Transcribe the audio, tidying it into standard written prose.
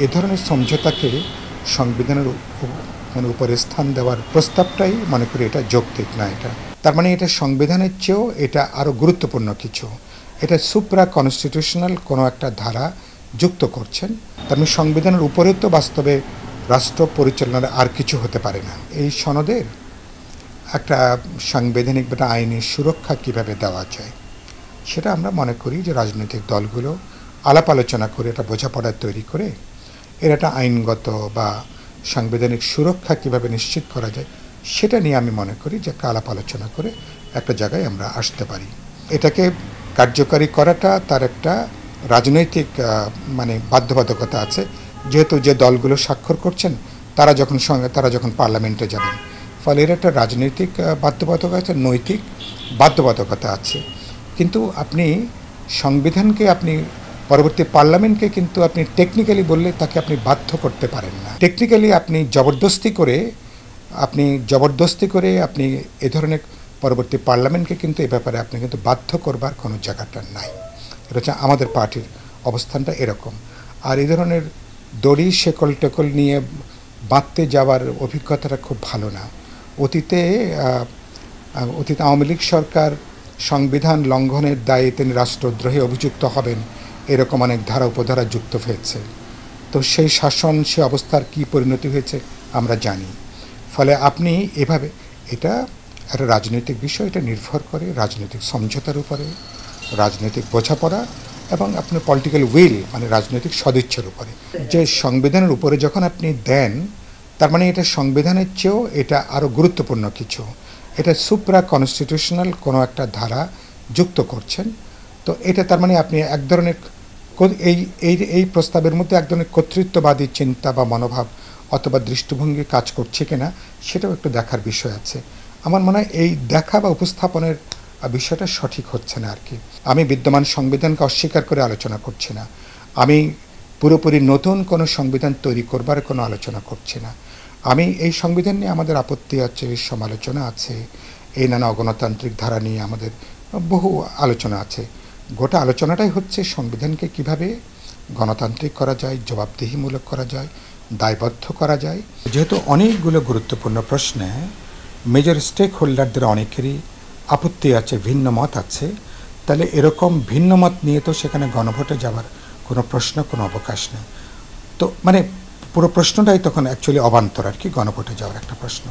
এ ধরনের সমঝোতাকে সংবিধানের উপরে স্থান দেওয়ার প্রস্তাবটাই মনে করি এটা যৌক্তিক না। এটা তার মানে এটা সংবিধানের চেয়েও এটা আরও গুরুত্বপূর্ণ কিছু, এটা সুপ্রা কনস্টিটিউশনাল কোনো একটা ধারা যুক্ত করছেন। তার মানে সংবিধানের উপরে তো বাস্তবে রাষ্ট্র পরিচালনার আর কিছু হতে পারে না। এই সনদের একটা সাংবিধানিক বা আইনি সুরক্ষা কিভাবে দেওয়া যায় সেটা আমরা মনে করি যে রাজনৈতিক দলগুলো আলাপ আলোচনা করে এটা বোঝাপড়া তৈরি করে এর একটা আইনগত বা সাংবিধানিক সুরক্ষা কিভাবে নিশ্চিত করা যায় সেটা নিয়ে আমি মনে করি যে একটা আলাপ আলোচনা করে একটা জায়গায় আমরা আসতে পারি। এটাকে কার্যকরী করাটা তার একটা রাজনৈতিক বাধ্যবাধকতা আছে, যেহেতু যে দলগুলো স্বাক্ষর করছেন তারা যখন পার্লামেন্টে যাবেন, ফলে এর একটা রাজনৈতিক বাধ্যবাধকতা আছে, নৈতিক বাধ্যবাধকতা আছে। কিন্তু আপনি সংবিধানকে পরবর্তী পার্লামেন্টকে কিন্তু আপনি টেকনিক্যালি বললে তাকে আপনি বাধ্য করতে পারেন না। টেকনিক্যালি আপনি জবরদস্তি করে আপনি এ ধরনের পরবর্তী পার্লামেন্টকে কিন্তু এ ব্যাপারে আপনি কিন্তু বাধ্য করবার কোনো জায়গাটা নাই। এটা হচ্ছে আমাদের পার্টির অবস্থানটা এরকম। আর এই ধরনের দড়ি শেকল টেকল নিয়ে বাঁধতে যাওয়ার অভিজ্ঞতাটা খুব ভালো না। অতীতে আওয়ামী লীগ সরকার সংবিধান লঙ্ঘনের দায়ে তিনি রাষ্ট্রদ্রোহে অভিযুক্ত হবেন এরকম অনেক ধারা উপধারা যুক্ত হয়েছে। তো সেই শাসন, সে অবস্থার কী পরিণতি হয়েছে আমরা জানি। ফলে আপনি এভাবে, এটা একটা রাজনৈতিক বিষয়, এটা নির্ভর করে রাজনৈতিক সমঝোতার উপরে, রাজনৈতিক বোঝাপড়া এবং আপনার পলিটিক্যাল উইল রাজনৈতিক সদিচ্ছার উপরে। যে সংবিধানের উপরে যখন আপনি দেন, তার মানে এটা সংবিধানের চেয়েও এটা আরও গুরুত্বপূর্ণ কিছু, এটা সুপ্রা কনস্টিটিউশনাল কোনো একটা ধারা যুক্ত করছেন। তো এটা তার মানে আপনি এক ধরনের এই প্রস্তাবের মধ্যে এক ধরনের কর্তৃত্ববাদী চিন্তা বা মনোভাব অথবা দৃষ্টিভঙ্গি কাজ করছে কিনা সেটাও একটু দেখার বিষয় আছে। আমার মনে হয় এই দেখা বা উপস্থাপনের বিষয়টা সঠিক হচ্ছে না আর কি। আমি বিদ্যমান সংবিধানকে অস্বীকার করে আলোচনা করছি না, আমি পুরোপুরি নতুন কোনো সংবিধান তৈরি করবার কোনো আলোচনা করছি না। আমি এই সংবিধান নিয়ে আমাদের আপত্তি আছে, সমালোচনা আছে, এই নানা অগণতান্ত্রিক ধারা নিয়ে আমাদের বহু আলোচনা আছে। গোটা আলোচনাটাই হচ্ছে সংবিধানকে কিভাবে গণতান্ত্রিক করা যায়, জবাবদিহিমূলক করা যায়, দায়বদ্ধ করা যায়। যেহেতু অনেকগুলো গুরুত্বপূর্ণ প্রশ্নে মেজর স্টেক হোল্ডারদের অনেকেরই আপত্তি আছে, ভিন্ন মত আছে, তাহলে এরকম ভিন্ন মত নিয়ে তো সেখানে গণভোটে যাওয়ার কোনো প্রশ্ন, কোনো অবকাশ নেই। তো পুরো প্রশ্নটাই তখন অ্যাকচুয়ালি অবান্তর আর কি, গণভোটে যাওয়ার একটা প্রশ্ন।